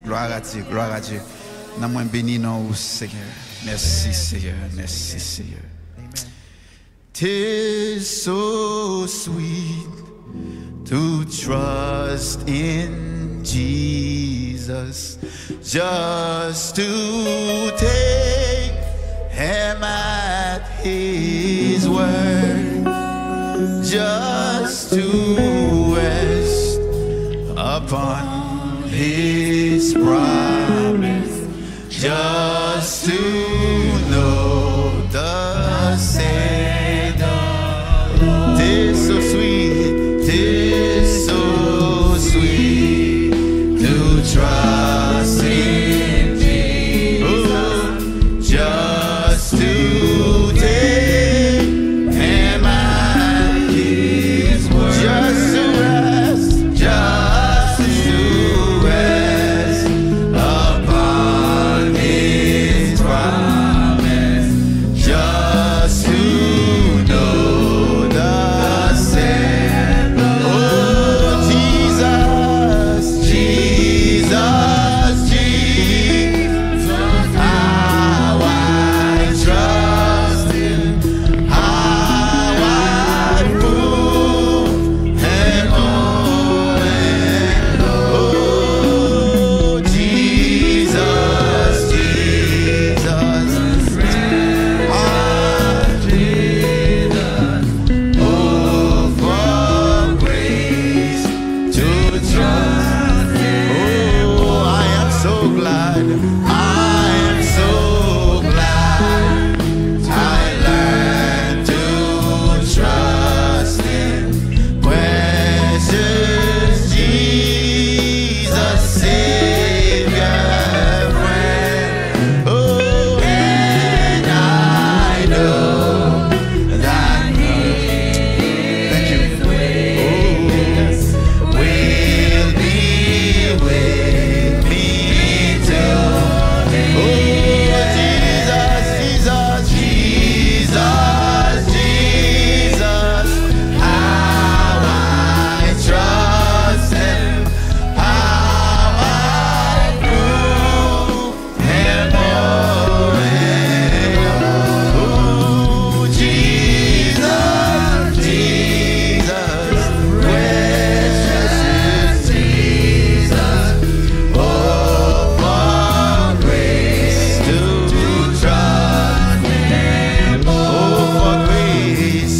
Gloire à Dieu, gloire à Dieu. Nous sommes bénis, non, Seigneur. Merci, Seigneur. Merci, Seigneur. Tis so sweet to trust in Jesus, just to take him at his word, just to rest upon his promise, just to know the Savior. 'Tis so sweet, 'tis so sweet to trust in Jesus, just to take him at his word, just to rest upon his promise, just to know the Savior. Oh, Jesus, Jesus, Jesus, how I trust him, how I prove him on and oh, Jesus, Jesus, oh, for grace to trust him. Oh, I am so glad, I am so glad I learned to trust him. Precious Jesus, Savior, friend. Oh, and I know that thank you. Oh, will be with me till oh, Jesus, Jesus, Jesus, Jesus, how I trust him, how I prove him more and oh, Jesus, Jesus, precious Jesus, oh, for grace to trust him, oh, for grace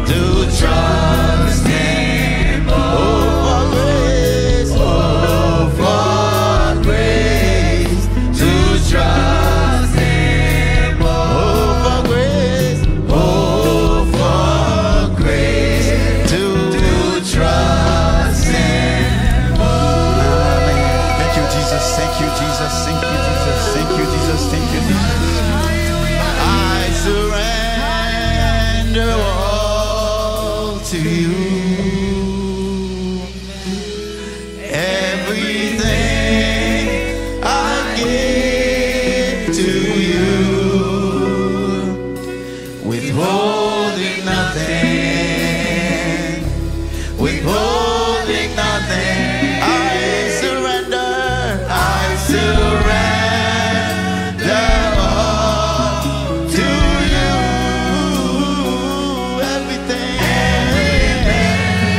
to trust him, oh, for grace to trust him, oh, for grace to trust him. Thank you, Jesus. Thank you, Jesus. Thank you, Jesus. Thank you, Jesus. Thank you, Jesus. I surrender all to you. Everything I give to you, withholding nothing, withholding nothing. I surrender all to you. Everything,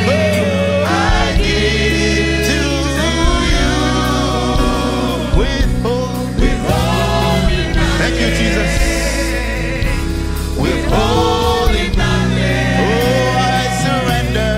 oh, I give to you. Withholding, thank you, Jesus. Withholding nothing. Oh, I surrender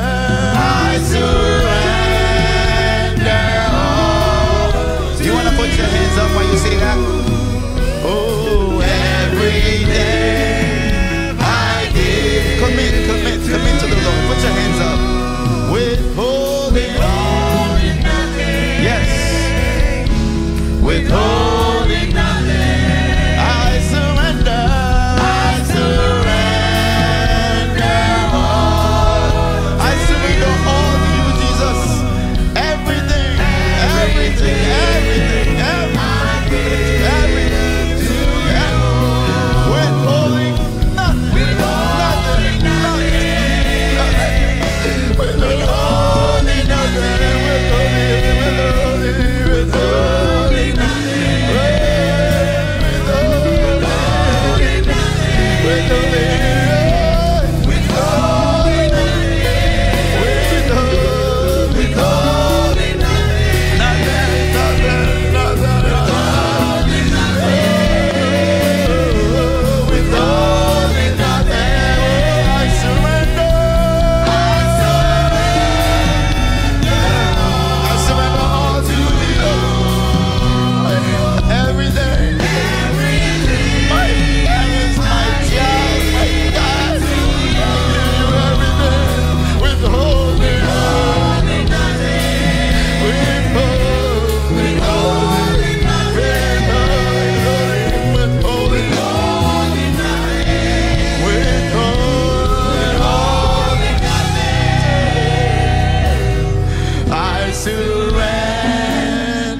surrender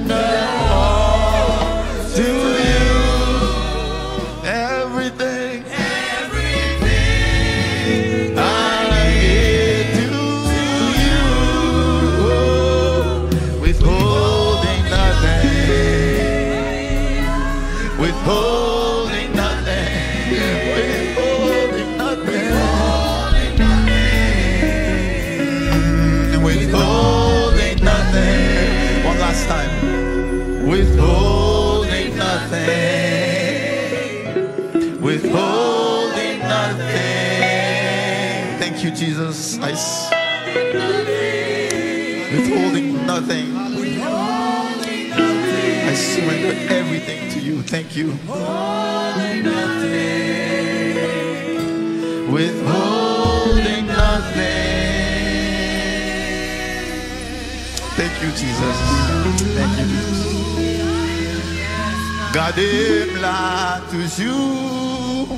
all to you. Everything, everything I give to you. Withholding nothing, withholding nothing, withholding nothing, withholding nothing. One last time. Withholding nothing, withholding nothing. Thank you, Jesus. Withholding nothing. I surrender everything to you. Thank you. Withholding nothing. Thank you, Jesus. Thank you, Jesus. Gardez-moi toujours.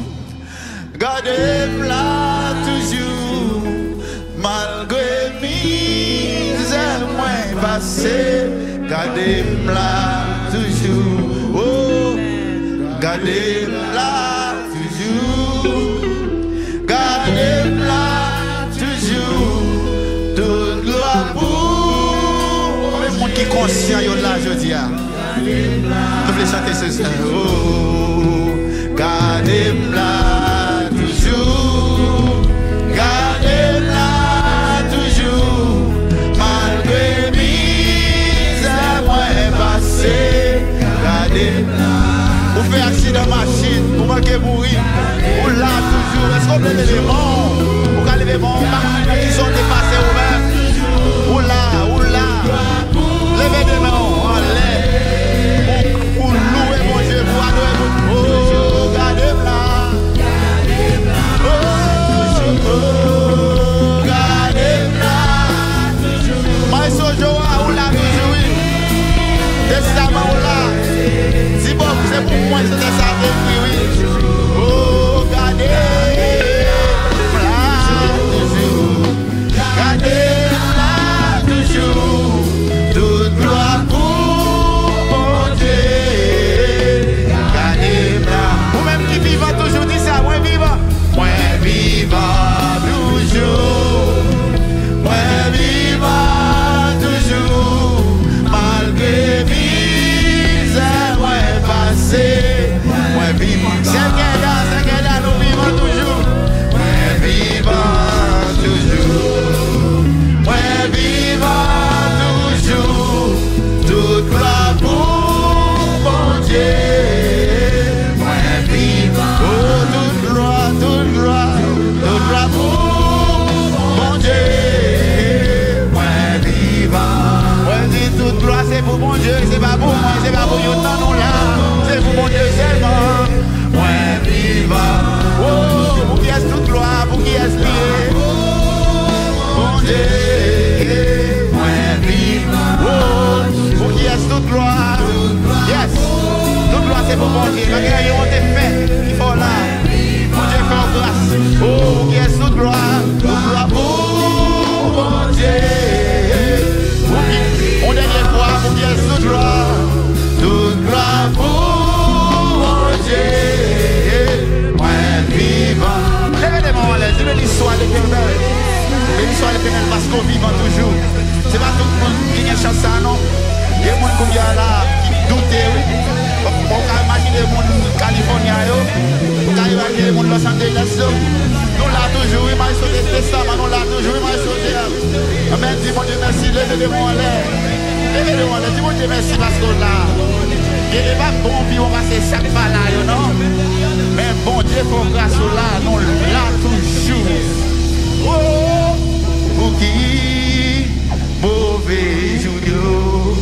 Gardez-moi toujours. Malgré mes moins passés. Gardez-moi toujours. Oh, gardez-moi toujours. Gardez-moi toujours. Toute gloire pour. Même monde qui est conscient, il y a là, je dis. Nous voulons chanter ce soir. Oh, gardez-moi toujours. Gardez-moi toujours. Malgré mes moins passés. Gardez-moi. Vous faites accident machine, vous manquez mourir. Vous là toujours. Est-ce qu'on peut lever les mains? Vous allez lever les mains. Ils sont dépassés vous-même. Vous là, vous là. Levez les mains. Pour louer mon Dieu, pour adorer mon Dieu. Oh, gardez-moi. Oh, gardez-moi. Maïso Joa, ou là toujours. Testament ou là. Si bon, c'est pour moi, c'est ça depuis, oui. Oh, gardez-moi toujours. Gardez-moi toujours. Toute gloire pour mon Dieu. Gardez-moi. Vous-même qui vivant toujours, dis ça, moi vivant. Moi vivant toujours. Moi vivant toujours. Malgré mes moi passé. Moi vivant. C'est que là, nous vivons toujours. Moi vivant toujours. Moi vivant toujours. Toute gloire pour mon Dieu. Moi vivant. Oh, toute gloire pour mon Dieu. Moi vivant. Moi dis toute gloire c'est pour mon Dieu, c'est pas pour moi, c'est pas pour nous non là, c'est pour mon Dieu seulement. Moi vivant. Oh, pour qui est toute gloire, pour qui est lié. Mon Dieu. Moi vivant. Oh, pour qui est toute gloire. Yes. Toute gloire c'est pour mon Dieu. Quand il y a fait, il faut là. Mon Dieu fait grâce. Oh, pour qui est toute gloire. Toute gloire pour mon Dieu. Mon dernier fois, pour qui est toute gloire. Toute gloire pour mon Dieu. Moi vivant. Levez les mains en l'air. Dis l'histoire de l'Éternel. L'histoire de l'Éternel parce qu'on vivant toujours. C'est pas tout le monde qui a chance ça, non? Il y a des gens qui sont là, qui doutent, oui. On peut imaginer les gens de Californie, on peut imaginer les gens de Los Angeles. Nous là toujours, il m'a sauté le testament, nous là toujours, il m'a sauté. Amen, dis mon Dieu merci, levez les mains en l'air. Levez les mains en l'air, dis mon Dieu merci parce que là, il n'est pas bon, puis on va se saper là, non? Mais bon Dieu, pour grâce là, nous là toujours. Oh, pour qui mauvais jour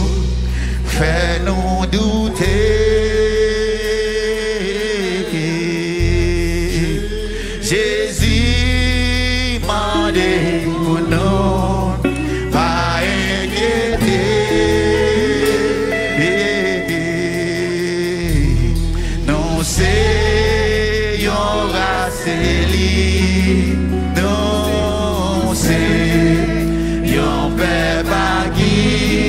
fais-nous douter. Jésus m'a dit pour nous pas inquiéter. Nous c'est Nous c'est yon père pas qui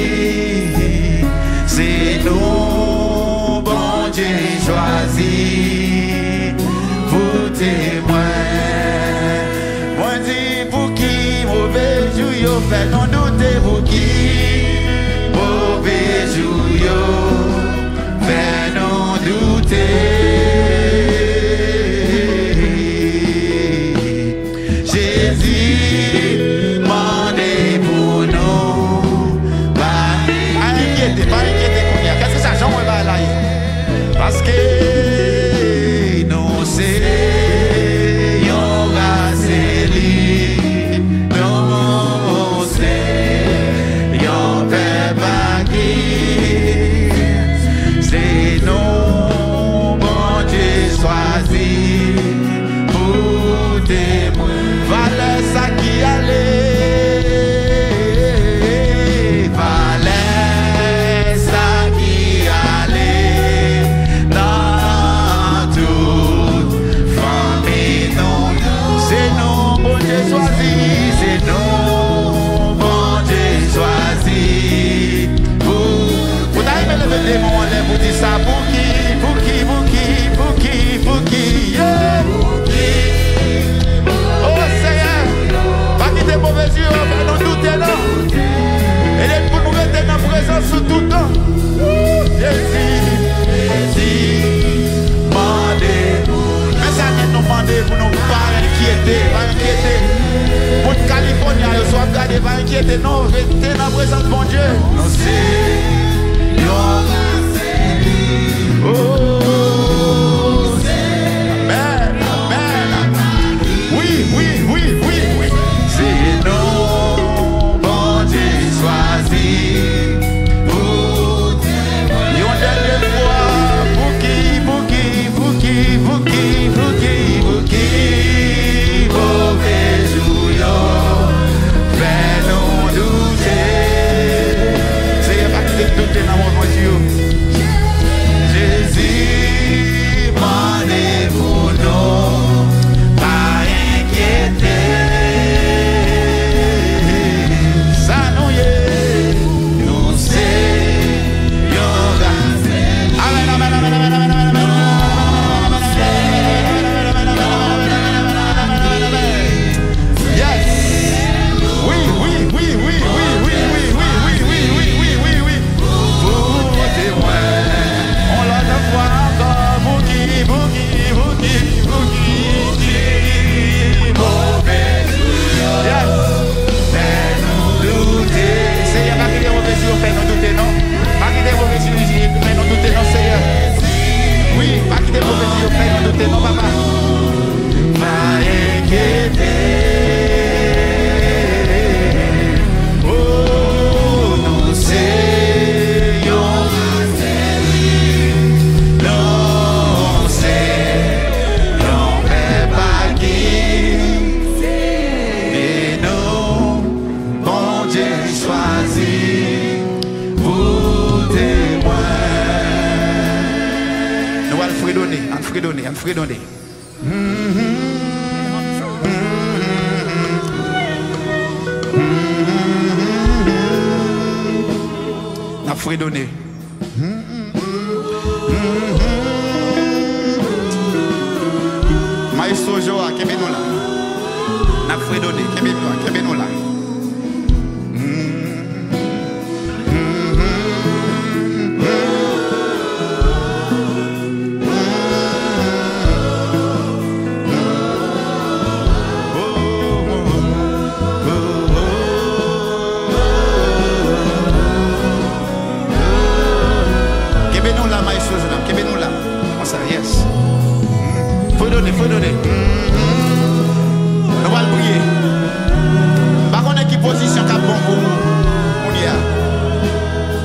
pas inquiéter, non, restez dans la présence de mon Dieu. Non, c'est oh, amen, amen. Oui, oui, oui, oui, oui. C'est non, bon Dieu choisi. Une dernière fois, pour qui, mauvais jour, fais-nous douter. C'est pas que de douter dans mon Dieu. Jésus, demandez-vous non, pas inquiéter. Ça nous y est, nous c'est yoga. Amen, amen, amen, amen, amen, amen, amen. Yes. Oui, oui, oui, oui, oui, oui, oui, oui, oui, oui, oui, oui, oui, oui. Vous témoins, on l'a de fois encore, vous qui, mauvais jour. Yes. Fais-nous douter. Seigneur, pas qu'il y ait mauvais jour, fais-nous douter, non? Pas qu'il y ait mauvais jour, fais-nous douter, non, Seigneur? Oui, pas qu'il y ait mauvais jour, fais-nous douter, non, papa? Pas inquiéter. Oh, nous seyons non, c'est non, mais pas qui. Et nous, bon Dieu choisit, vous témoins. Nous allons fredonner. N'a fredonné. Maestro Joa, qu'est-ce nous là? N'a fredonné, qu'est-ce nous là? Faut donner. Nous allons prier. Par contre, qui position qui est bon pour nous?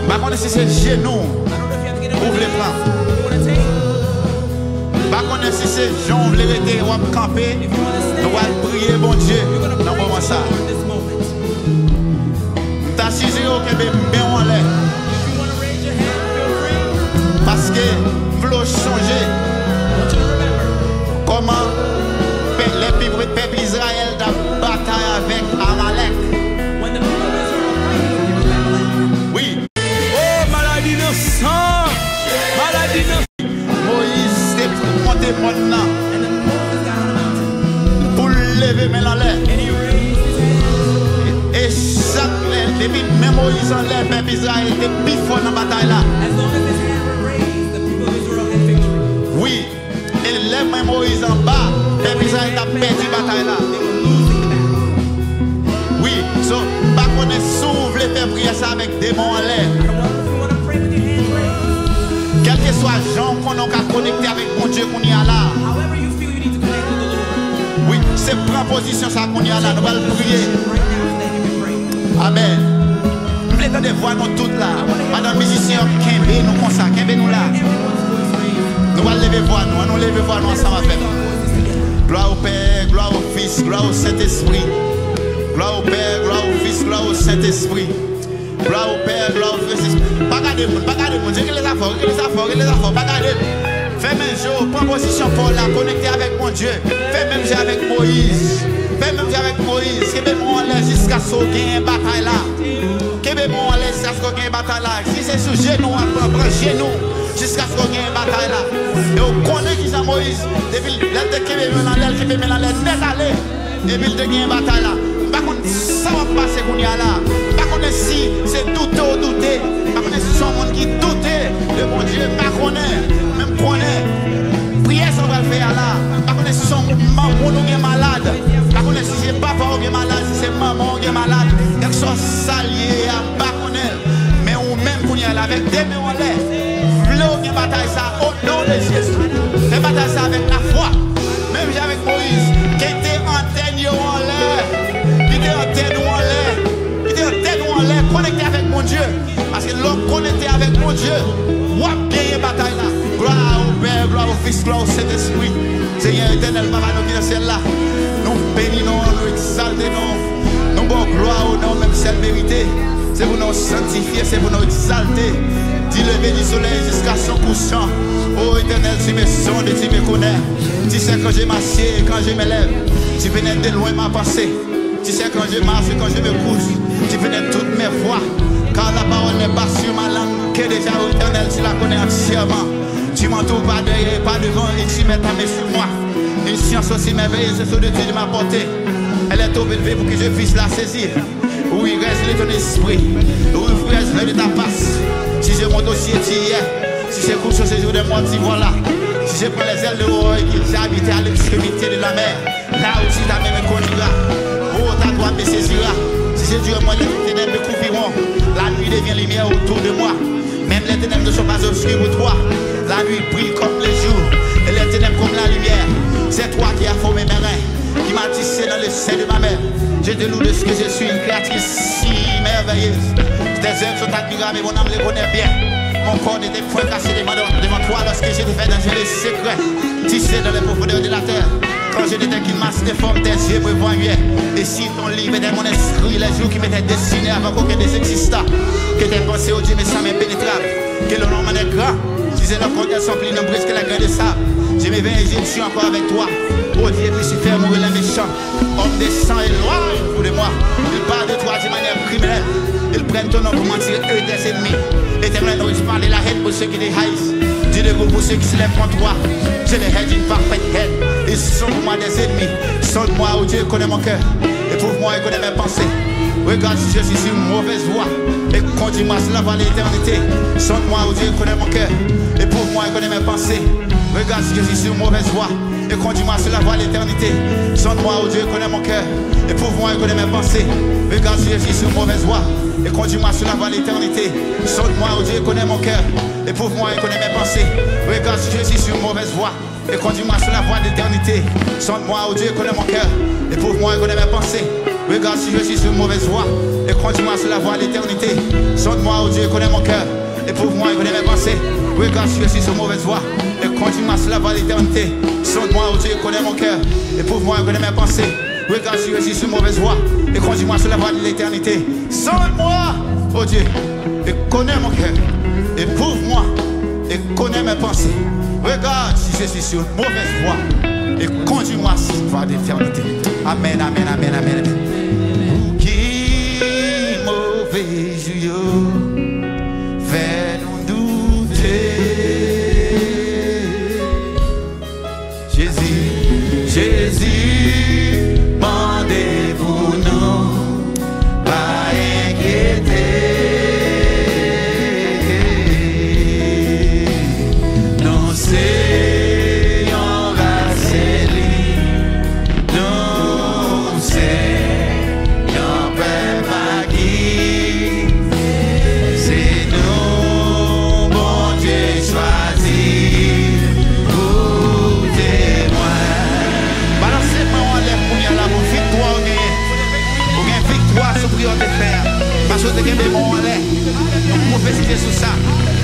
Par contre, si c'est genou, ouvre les plans. Par contre, si c'est jambes, les rester ou camper, nous allons prier, bon Dieu, dans le moment ça. T'as 6 euros qui est bien en l'air. Parce que vous changer. Comment les peuples d'Israël ont bataille avec Amalek? Oui. Oh, maladie de sang! Maladie de sang! Moïse s'est monté maintenant pour lever mes en l'air. Et chaque depuis même Moïse en l'air, peuple d'Israël était plus fort dans la bataille là. Oui. Et les mains Moïse en bas, peuple d'Israël a perdu la bataille là. Oui, so, pas qu'on est s'ouvre les faire prier ça avec des mains en l'air. Quel que soit le genre qu'on a connecté avec mon Dieu qu'on y a là. Oui, c'est prendre position ça qu'on y a là, nous allons prier. Amen. Nous voulons des voix nous toutes là. Madame musicien, Kembe nous comme ça, Kembe nous là. Nous allons lever voix nous, nous lever voix nous ensemble avec. Gloire au Père, gloire au Fils, gloire au Saint-Esprit. Gloire au Père, gloire au Fils, gloire au Saint-Esprit. Gloire au Père, gloire au Fils. Pas garder, Dieu les affaires, pas garder. Fais même jour, prends position pour la connecter avec mon Dieu. Fais même jeu avec Moïse. Fais même jeu avec Moïse. Que même on laisse jusqu'à ce qu'il y ait une bataille là. Que même on laisse jusqu'à ce qu'il y ait une bataille là. Si c'est sous genou, on prend genou. Jusqu'à ce qu'il y ait une bataille là. Et on connaît qui c'est Moïse. Depuis l'aile qui est dans l'aile, net aller. Et puis il y a une bataille là. Par contre, ça va passer qu'on y a là. Par contre, si c'est douter ou douter. Par contre, si c'est un monde qui doute de mon Dieu, par contre, même connaît. Prière, ça va le faire là. Par contre, si son maman ou est malade. Par contre, si c'est papa ou est malade, si c'est maman ou est malade. Quelque mettez mes en l'air. V'lou une bataille ça au nom de Jésus. Fais bataille ça avec la foi. Même avec Moïse, qui était antenne en l'air. Qui était antenne en l'air. Qui était antenne en l'air. Connecté avec mon Dieu. Parce que l'homme connecté avec mon Dieu. Wap gagner bataille là. Gloire au Père, gloire au Fils, gloire au Saint-Esprit. Seigneur éternel, papa, nous qui dans celle-là. Nous bénissons, nous exaltons, nous bon gloire au nom même celle vérité. C'est pour nous sanctifier, c'est pour nous exalter. Du lever du soleil jusqu'à son couchant. Oh éternel, tu me sondes et tu me connais. Tu sais quand je m'assieds et quand je me lève. Tu pénètres de loin ma pensée. Tu sais quand je marche et quand je me couche. Tu pénètres toutes mes voix. Car la parole n'est pas sur ma langue. Que déjà oh éternel, tu la connais entièrement. Tu m'entoures pas derrière, pas devant et tu mets ta main sur moi. Une science aussi merveilleuse, c'est ce que Dieu m'a porté. Elle est trop élevée pour que je puisse la saisir. Où il reste de ton esprit, où il reste de ta face. Si je monte aussi tu y es. Si je couche au séjour de moi, tu voilà. Si je prends les ailes de haut et que j'ai habité à l'extrémité de la mer, là aussi ta main me conduira. Oh, ta droite me saisira. Si je dure moi, les ténèbres me couvriront. La nuit devient lumière autour de moi. Même les ténèbres ne sont pas obscures pour toi. La nuit brille comme le jour. Et les ténèbres comme la lumière. C'est toi qui as formé mes reins, qui m'as tissé dans le sein de ma mère. Je te loue de ce que je suis, une créatrice si merveilleuse. Tes œuvres sont admirables et mon âme les connaît bien. Mon corps n'était point caché devant toi lorsque je te fais dans les secrets, tissé dans les profondeurs de la terre. Quand je n'étais qu'une masse de formes, tes yeux me voyaient. Et si ton livre était mon esprit, les jours qui m'étaient destinés avant qu'aucun des existants, que tes pensées, oh Dieu, mais ça m'impénétrable, que le nom m'en est grand. Si c'est le compte, elles sont plus nombreuses que la graine de sable. Je m'éveille et je suis encore avec toi. Oh Dieu, puis tu fais mourir les méchants. Homme de sang et loin pour de moi. Ils parlent de toi de manière criminelle. Ils prennent ton nom pour mentir eux tes ennemis. Éternel, je parle de la haine pour ceux qui les haïssent. Du dégoût pour ceux qui se lèvent contre toi. Je les haine d'une parfaite haine. Ils sont pour moi des ennemis. Sonde-moi, oh Dieu, connais mon cœur. Éprouve-moi et connais mes pensées. Regarde si je suis sur une mauvaise voie. Et conduis-moi sur la voie de l'éternité. Sonde-moi, oh Dieu, connais mon cœur. Éprouve-moi et connais mes pensées. Regarde si je suis sur une mauvaise voie. Et conduis-moi sur la voie de l'éternité. Sonde-moi, oh Dieu, connais mon cœur. Éprouve-moi et connais mes pensées. Regarde si je suis sur une mauvaise voie. Et conduis-moi sur la voie de l'éternité. Sonde-moi, oh Dieu, connais mon cœur. Éprouve-moi et connais mes pensées. Regarde si je suis sur une mauvaise voie. Et conduis-moi sur la voie de l'éternité. Sonde-moi, oh Dieu, connais mon cœur. Éprouve-moi et connais mes pensées. Regarde si je suis sur une mauvaise voie. Et conduis-moi sur la voie de l'éternité. Sonde-moi, oh Dieu, connais mon cœur. Éprouve-moi et connais mes pensées. Regarde si je suis sur une mauvaise voie. Et conduis-moi sur la voie de l'éternité. Sonde-moi, oh Dieu, connais mon cœur. Éprouve-moi et connais mes pensées. Regarde si je suis sur une mauvaise voie. Et conduis-moi sur la voie de l'éternité. Sonde-moi, oh Dieu, et connais mon cœur. Éprouve-moi et connais mes pensées. Regarde si je suis sur une mauvaise voie. Et conduis-moi sur la voie de l'éternité. Amen, amen, amen, amen, amen. Qui mauvais joyau fait nous douter. Jésus, mandez pour nous, pas inquiéter. Nous c'est en rassemblé, nous c'est en paix magie. C'est nous, bon Dieu choisi pour témoin. Sur prière de faire, parce que tu as des mots en l'air, nous prophétiser sur ça.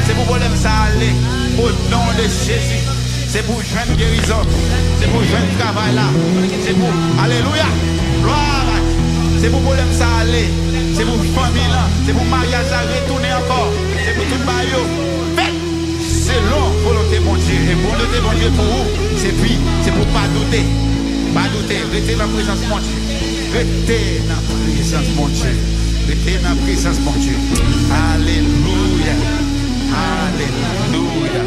C'est pour problème ça aller au nom de Jésus. C'est pour joindre guérison, c'est pour joindre travail là, c'est pour alléluia, gloire. C'est pour problème ça aller, c'est pour famille là, c'est pour mariage à retourner encore, c'est pour tout le baillot. Faites selon volonté mon Dieu, et volonté mon Dieu pour vous, c'est puis, c'est pour pas douter, restez dans la présence de mon Dieu. Restez dans la présence, mon Dieu. Restez dans la présence, mon Dieu. Alléluia. Alléluia.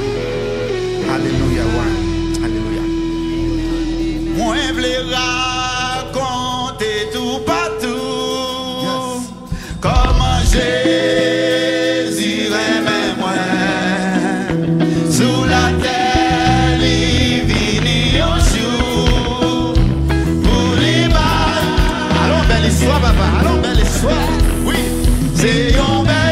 Alléluia. Alléluia. Moi, je voulais raconter tout partout. Yes. Comment Jésus aimait moi. Sous la terre, il vit un jour. Belle histoire, papa. Allons, belle histoire. Oui, c'est une belle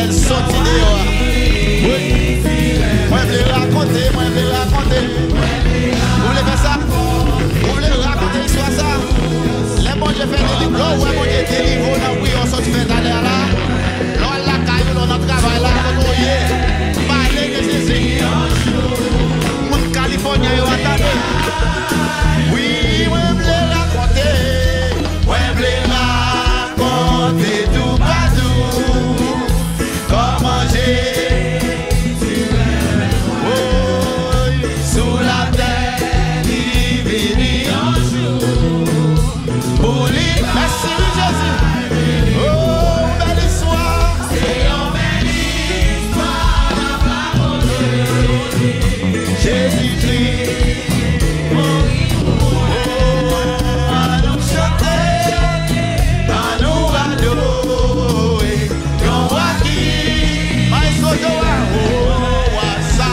elle sorti dehors. Oui. Moi, je vais raconter. Vous voulez faire ça? Vous voulez raconter l'histoire ça? Les bons Dieu fait des livres. Ouais, bon Dieu délivre. Oui, on sort fait d'aller là. L'on la caille, l'on travaille là. On y est. Parlez de Jésus. Mon Californie, vous attendez. Oui, moi, je vais raconter. Moi, je vais raconter tout partout. Comment j'ai sous la terre, il vit un jour. Pour lui, merci Jésus. Oh, belle histoire. C'est une belle histoire, la parole. Jésus-Christ. À nous chanter, à nous adorer. Qu'on voit qui, maestro Doa, oh, ça.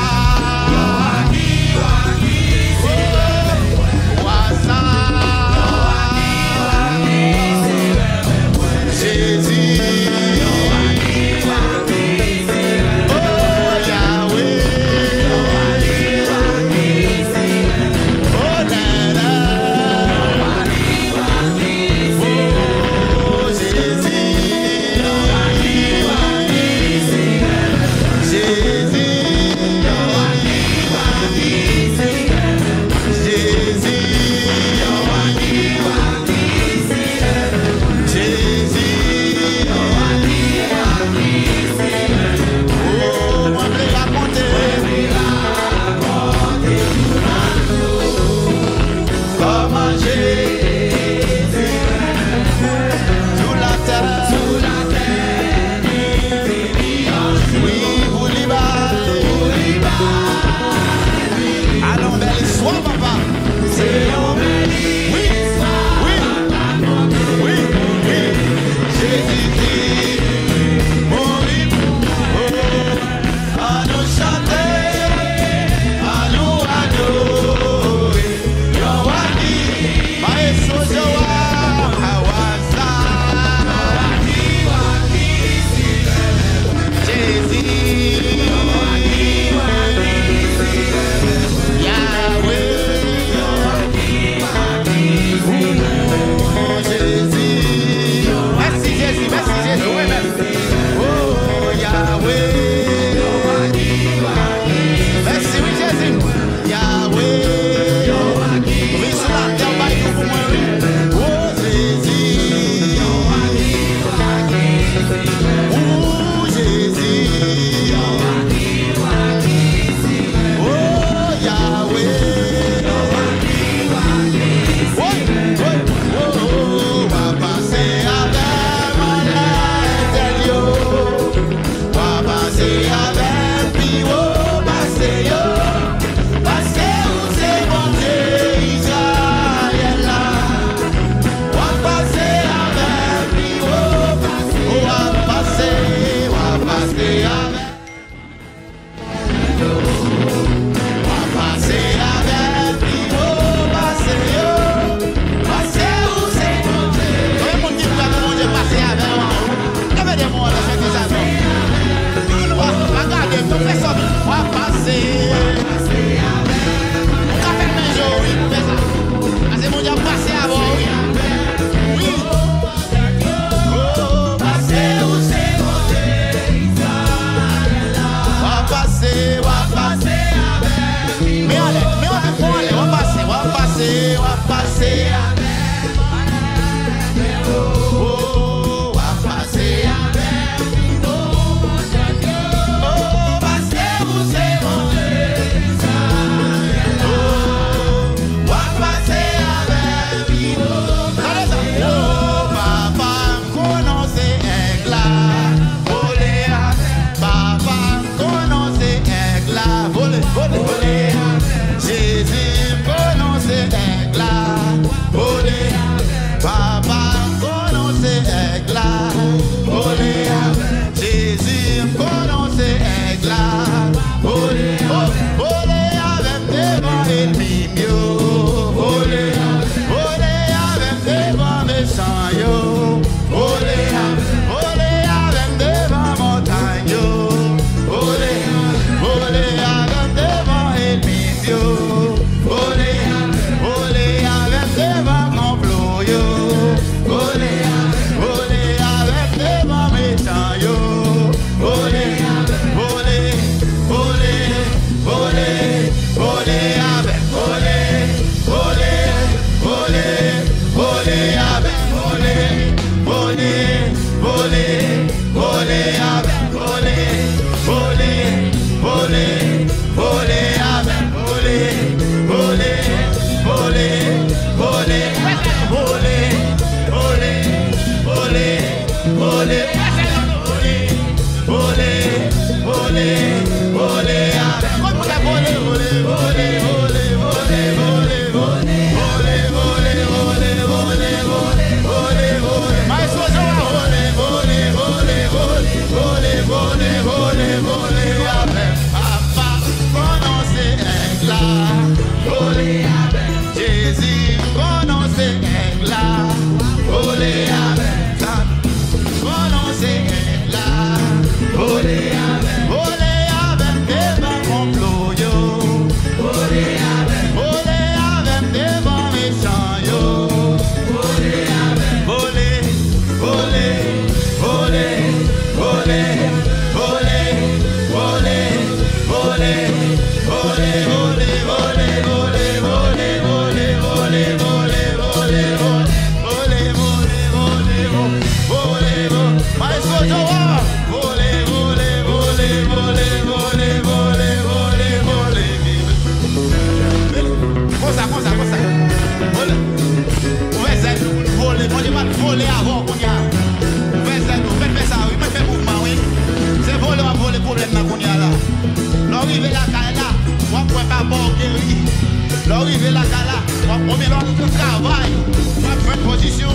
L'arrivée la cala, on met l'autre travail, on fait position.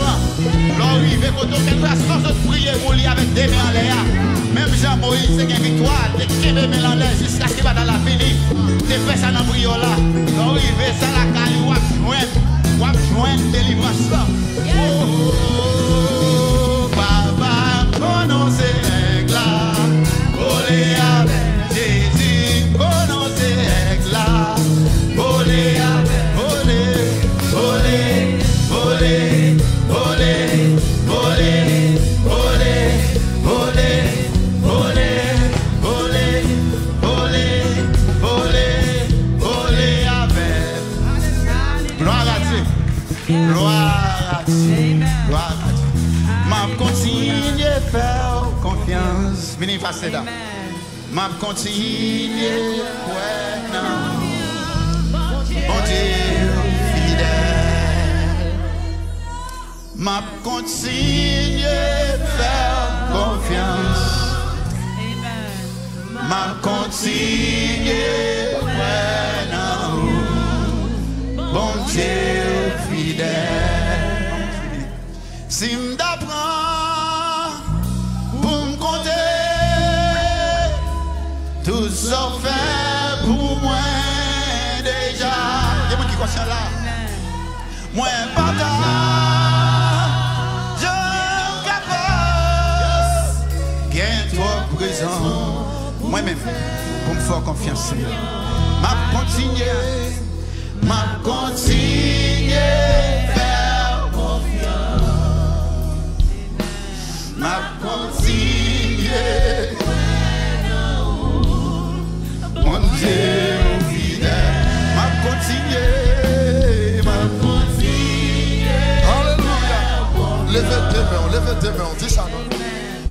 L'arrivée quand on fait la sans autre prier pour lui avec des mains en l'air. Même Jean-Moïse, c'est une victoire, t'es qui met mains en l'air jusqu'à ce qu'il va dans la fini. T'es fait ça dans le brio là. L'arrivée, ça la caille, on va joindre délivrance. Oh, papa, prononcez là, collé avec Jésus, prononcez là. Volé, volé, volé, volé, volé, volé, volé, volé, volé, volé, volé, volé avec. Gloire à Dieu, gloire à Dieu, gloire à Dieu. M'a continué à faire confiance. Venez passer là. M'a continué ouais non. Bon Dieu fidèle, m'a continué faire confiance, m'a continué ouais non. Bon Dieu fidèle, si m'apprend pour me compter tout ça fait pour moi. Là. Moi, papa, je capable, gain toi présent, moi-même, pour me faire confiance, Seigneur. M'a continué, faire confiance, m'a continué, mon Dieu fidèle, m'a continué. Levez tes mains, on dit ça. Non?